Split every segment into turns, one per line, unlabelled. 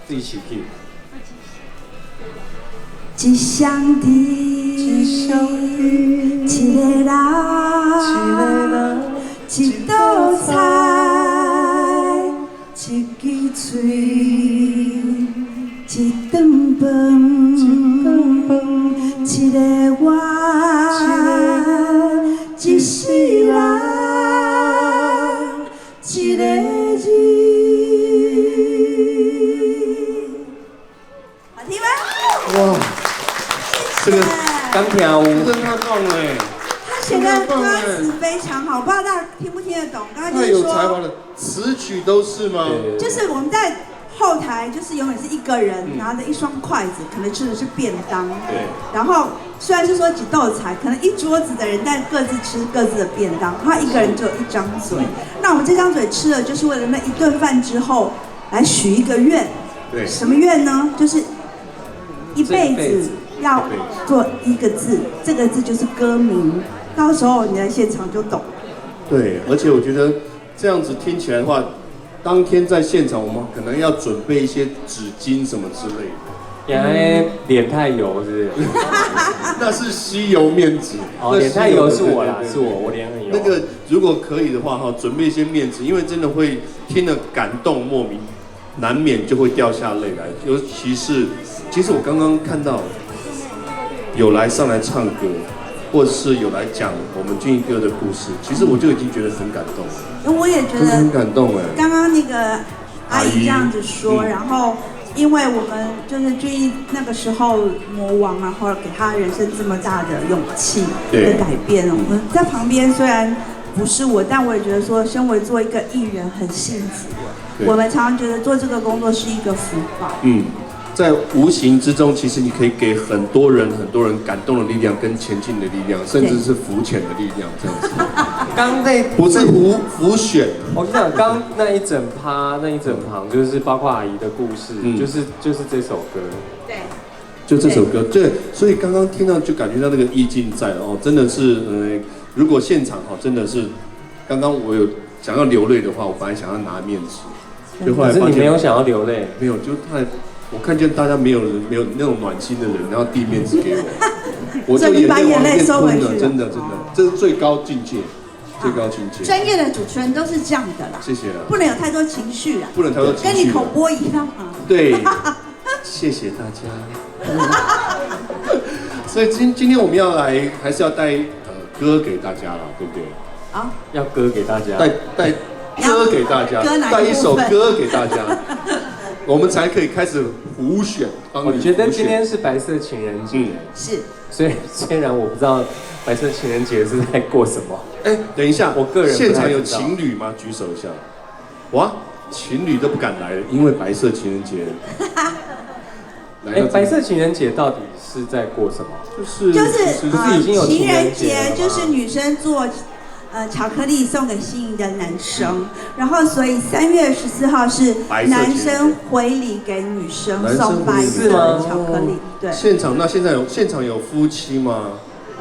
自己起 key。
一双的，一个人，一道菜，一支嘴，一顿饭，一个我，一世人，一个字。好听吗？
哇，这个刚跳舞，
真的太棒了哎！
他写的歌词非常好，不知道大家听不听得懂？刚刚就
太
是说，
有才华了，词曲都是吗？
就是我们在后台，就是永远是一个人拿着一双筷子，可能吃的是便当。
对。
然后虽然是说几道菜，可能一桌子的人，但各自吃各自的便当，他一个人只有一张嘴。那我们这张嘴吃了，就是为了那一顿饭之后来许一个愿。
对。
什么愿呢？就是一辈子要做一个字，这个字就是歌名。到时候你在现场就懂。
对，而且我觉得这样子听起来的话，当天在现场我们可能要准备一些纸巾什么之类的。
因为脸太油是不是？
那是吸油面纸。
哦，脸太油是我啦，是我脸很油。
那个如果可以的话哈，准备一些面纸，因为真的会听了感动莫名，难免就会掉下泪来。尤其是，其实我刚刚看到有来上来唱歌，或者是有来讲我们俊逸哥的故事，其实我就已经觉得很感动了。
我也觉得
很感动哎。
刚刚那个阿姨这样子说，然后因为我们就是俊逸那个时候魔王，然后给他人生这么大的勇气的改变，我们在旁边虽然不是我，但我也觉得说，身为做一个艺人很幸福。我们常常觉得做这个工作是一个福报。
在无形之中，其实你可以给很多人感动的力量，跟前进的力量，甚至是浮潜的力量，这样子。
刚那
不是浮选。
我跟你讲，刚那一整趴那一整行，就是包括阿姨的故事，就是这首歌。
对。
就这首歌，对，所以刚刚听到就感觉到那个意境在哦，真的是，如果现场哈，真的是，刚刚我有想要流泪的话，我本来想要拿面纸，就后来发现
可是你没有想要流泪，
没有，就我看见大家没有那种暖心的人，然后递面纸给我，我就
把眼泪收回去了，
真的，这是最高境界，最高境界。
专业的主持人都是这样的啦，
谢谢啦，
不能有太多情绪啦，
不能太多情绪，
跟你口播一样啊。
对，谢谢大家。所以今天我们要来，还是要带歌给大家了，对不对？
好，
要歌给大家，
带歌给大家，带一首歌给大家，我们才可以开始胡选。
我觉得今天是白色情人节，
是。
虽然我不知道白色情人节是在过什么。
等一下，
我个人
现场有情侣吗？举手一下。哇，情侣都不敢来了，因为白色情人节。
白色情人节到底是在过什么？
就是
已经有
情人节，就是女生做巧克力送给心仪的男生，然后所以3月14号是男生回礼给女生送白色的巧克力。对。
现场有夫妻吗？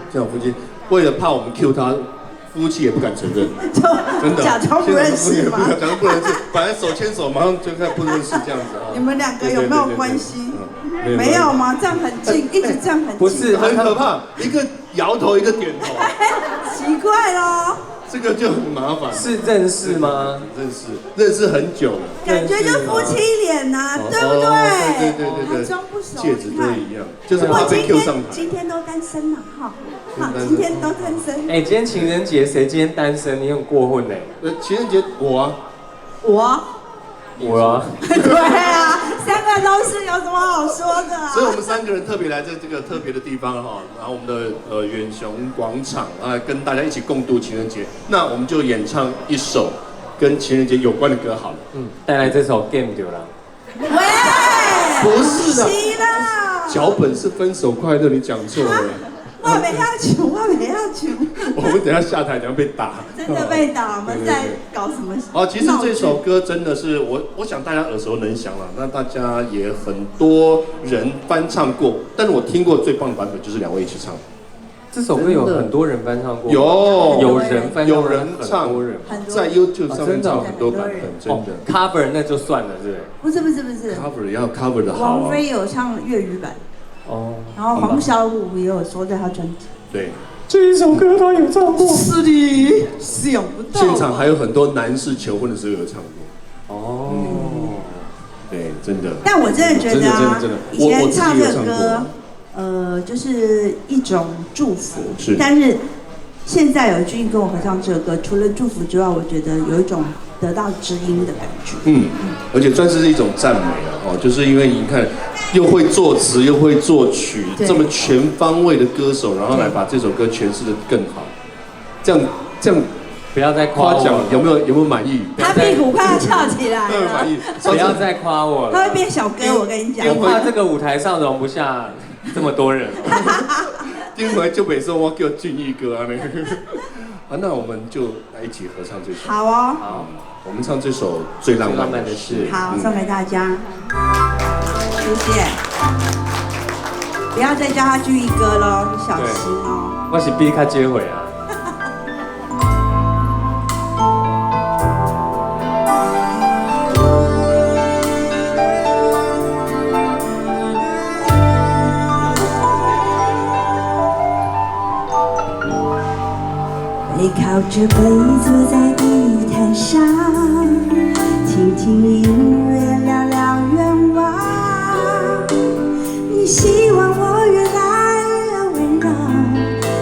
现场有夫妻，为了怕我们 Q 他，夫妻也不敢承认，真的
假装不认识吗？
假装不认识，本来手牵手，马上就开始不认识这样子啊。
你们2个有没有关系？没有吗？站很近，一直站很近。
不是，
很可怕，一个摇头，一个点头。
奇怪咯。
这个就很麻烦。
是认识吗？
认识很久了。
感觉就夫妻脸呐，对不对？
对。
还装不熟，
戒指都一样，就是怕被 Q 上台。
今天都单身了哈，今天都单身。
今天情人节谁今天单身？你很过分呢。
情人节我啊。
我啊。
对啊，3个都是，有什么好说的啊？
所以我们3个人特别来这个特别的地方哈，然后我们的远雄广场啊，跟大家一起共度情人节。那我们就演唱一首跟情人节有关的歌好了。
带来这首 Game 对了。
喂，
不是的，脚本是分手快乐，你讲错了。
我没要求。
我们等一下下台，等下被打。
真的被打，我们在搞什么？
好，其实这首歌真的是我想大家耳熟能详了，那大家也很多人翻唱过，但是我听过最棒的版本就是2位一起唱。
这首歌有很多人翻唱过，
有
人翻唱，
有人唱，在 YouTube 上面唱很多版本，真的。
cover 那就算了，是
不是
？cover 要 cover 的好。
王菲有唱粤语版，然后黄小琥也有收在她专辑。
对，
这一首歌他有唱过。
是的，想不到。
现场还有很多男士求婚的时候有唱过。对，真的。
但我真的觉得啊，以前唱这个歌。就是一种祝福，但是现在有俊逸跟我合唱这个歌，除了祝福之外，我觉得有一种得到知音的感觉。
而且算是一种赞美了就是因为你看，又会作词又会作曲，这么全方位的歌手，然后来把这首歌诠释得更好，这样。
不要再夸奖，
有没有满意？
他屁股快要翘起来了。
满意。
不要再夸我了。
他会变小哥，我跟你讲。
我怕这个舞台上容不下这么多人。
今回就北宋我叫俊逸哥啊好，那我们就来一起合唱这首。
好哦。
好，
我们唱这首《最浪漫的事》。
好，送给大家。谢谢。不要再叫他俊逸哥喽，小心哦。
我是比他接回啊。
背靠着背坐在地毯上，听听音乐，聊聊愿望。你希望我越来越温柔，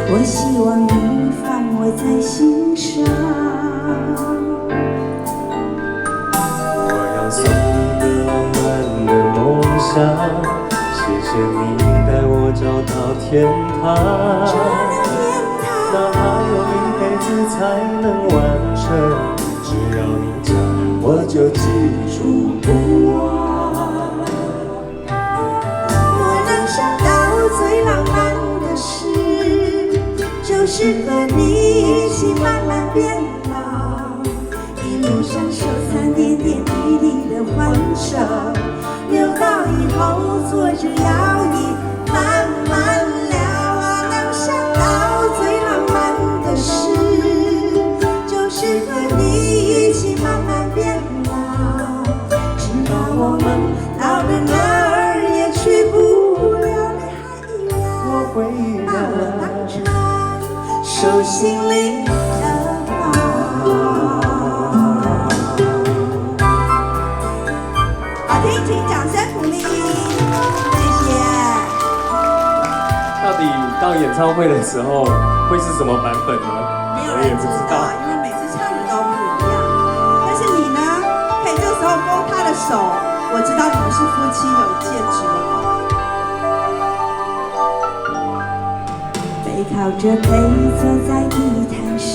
我希望你放我在心上。
我要送你个浪漫的梦想，谢谢你带我找到天堂。哪还有一辈子才能完成？只要你讲，我就记住不忘。
我能想到最浪漫的事，就是和你一起慢慢变老，一路享受3点点滴滴的欢笑，留到以后坐着摇椅慢慢聊。我能想到最浪漫的事，就是和你一起慢慢变老，直到我们老的哪儿也去不了，你还依然把我当成手心里的宝。好听，请掌声鼓励，谢谢。
到底到演唱会的时候会是什么版本呢？
没有人知道，因为每次唱的都不一样。但是你呢，可以这时候摸他的手，我知道你们是夫妻，有戒指了。背靠着背坐在地毯上，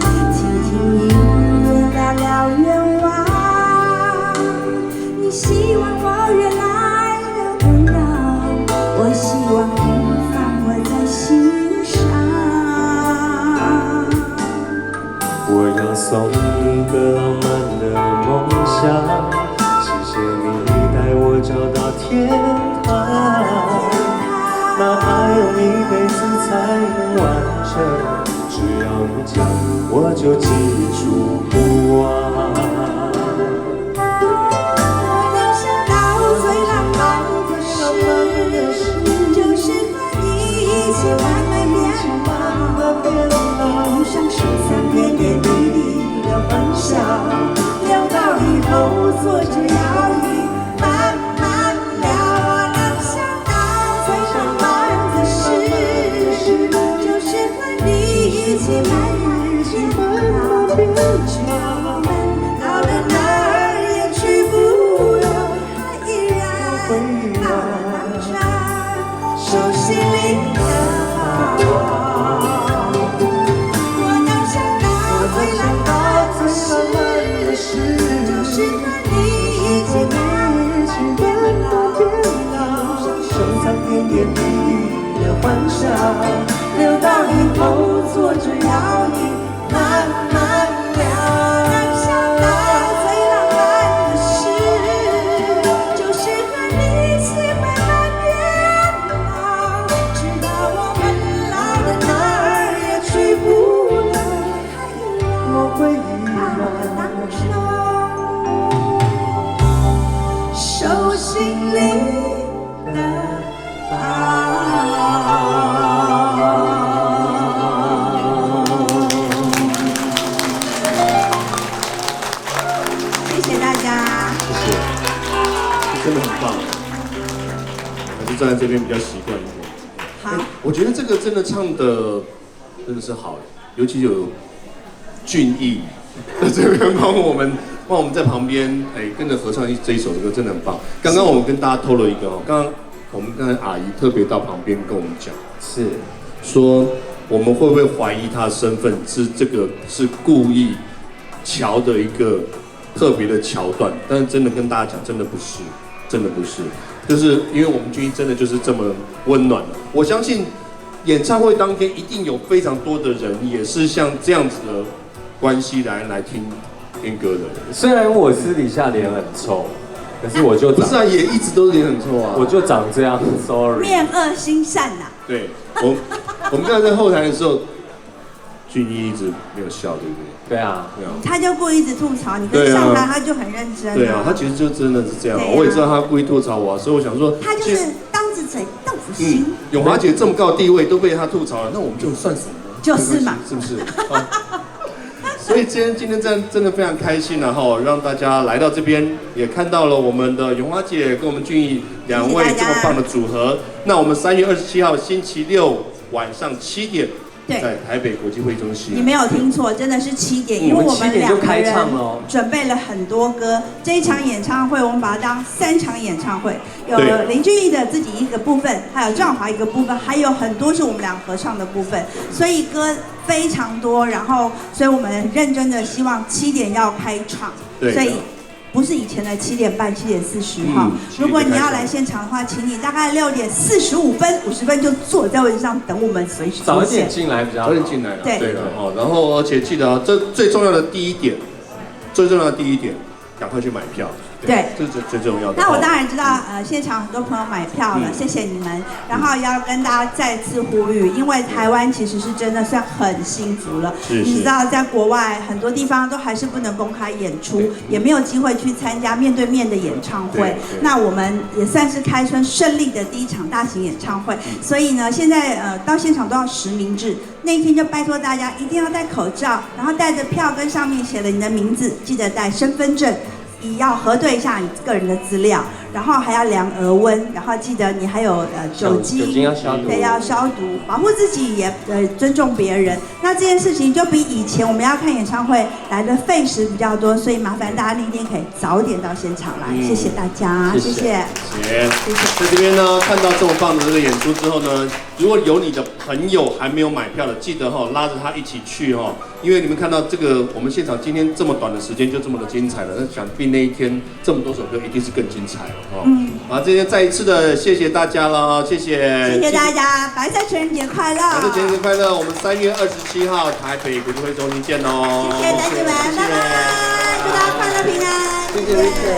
听听音乐，聊聊愿望。你希望我越来越温柔，我希望你放我在心上。
我要送你个浪漫的梦想，谢谢你带我找到天堂。哪怕用一辈子才能完成，只要你讲，我就记住不忘。享受3点点滴滴的欢笑，聊到以后坐着摇椅慢慢聊。我能想到最浪漫的事，就是和你一起慢慢变老，直到我们老的哪儿也去不了，还依然把我当成手心里的宝。就是和你一起变老，收藏点点滴滴的欢笑，留到以后坐着摇椅慢慢聊。能想到最浪漫的事，就是和你一起慢慢变老，直到我们出心里的
谢谢大家。
谢谢，真的很棒。还是站在这边比较习惯一点。
好，
我觉得这个真的唱的真的是好，尤其有俊逸在这边帮我们在旁边跟着合唱这一首歌，真的很棒。刚刚我们跟大家透露一个刚才阿姨特别到旁边跟我们讲，
是
说我们会不会怀疑她的身份这个是故意瞧的一个特别的桥段？但是真的跟大家讲，真的不是，真的不是。就是因为我们军医真的就是这么温暖的，我相信演唱会当天一定有非常多的人也是像这样子的关系来听歌的人。
虽然我私底下脸很臭，可是我就
不是啊，也一直都脸很臭啊，
我就长这样 ，sorry。
面恶心善呐。
对，我们刚才在后台的时候，俊逸一直没有笑，对不对？
对啊，
对啊。
他就故意一直吐槽你，跟上台他就很认真。
对啊，他其实就真的是这样。我也知道他故意吐槽我，所以我想说，
他就是当着嘴豆腐心。
永华姐这么高的地位都被他吐槽了，那我们就算什么呢？
就是嘛，
是不是？所以今天真的非常开心然后让大家来到这边，也看到了我们的永华姐跟我们俊逸两位这么棒的组合。那我们3月27号星期六晚上7点。
对，
在台北国际会议中心。
你没有听错，真的是7点，因为我们2个人准备了很多歌。这一场演唱会我们把它当3场演唱会，有林俊逸的自己一个部分，还有赵华一个部分，还有很多是我们俩合唱的部分，所以歌非常多。然后，所以我们认真的希望7点要开场，所以。不是以前的7点半、7点40哈。如果你要来现场的话，请你大概6点45分、50分就坐在位置上等我们随时出现。
早一点进来比较好。
早点进来了，
对
了哦。然后而且记得这最重要的第一点，赶快去买票。
对，
这是最重要的。
那我当然知道，现场很多朋友买票了，谢谢你们。然后要跟大家再次呼吁，因为台湾其实是真的算很幸福了。你知道，在国外很多地方都还是不能公开演出，也没有机会去参加面对面的演唱会。那我们也算是开春顺利的第一场大型演唱会。所以呢，现在到现场都要实名制，那一天就拜托大家一定要戴口罩，然后带着票跟上面写了你的名字，记得带身份证。你要核对一下你个人的资料，然后还要量额温，然后记得你还有酒精
要消毒，
对，要消毒，保护自己也尊重别人。那这件事情就比以前我们要看演唱会来的费时比较多，所以麻烦大家那天可以早点到现场来，谢谢大家，谢谢。
在这边呢，看到这么棒的这个演出之后呢，如果有你的朋友还没有买票的，记得拉着他一起去因为你们看到这个我们现场今天这么短的时间就这么的精彩了，那想必那一天这么多首歌一定是更精彩了好，今天再一次的谢谢大家了，谢谢
大家，白色情人节快乐！
白色情人节快乐！我们3月27号台北国际会中心见哦！
谢谢大家们，拜拜，祝大家快乐平安，谢谢。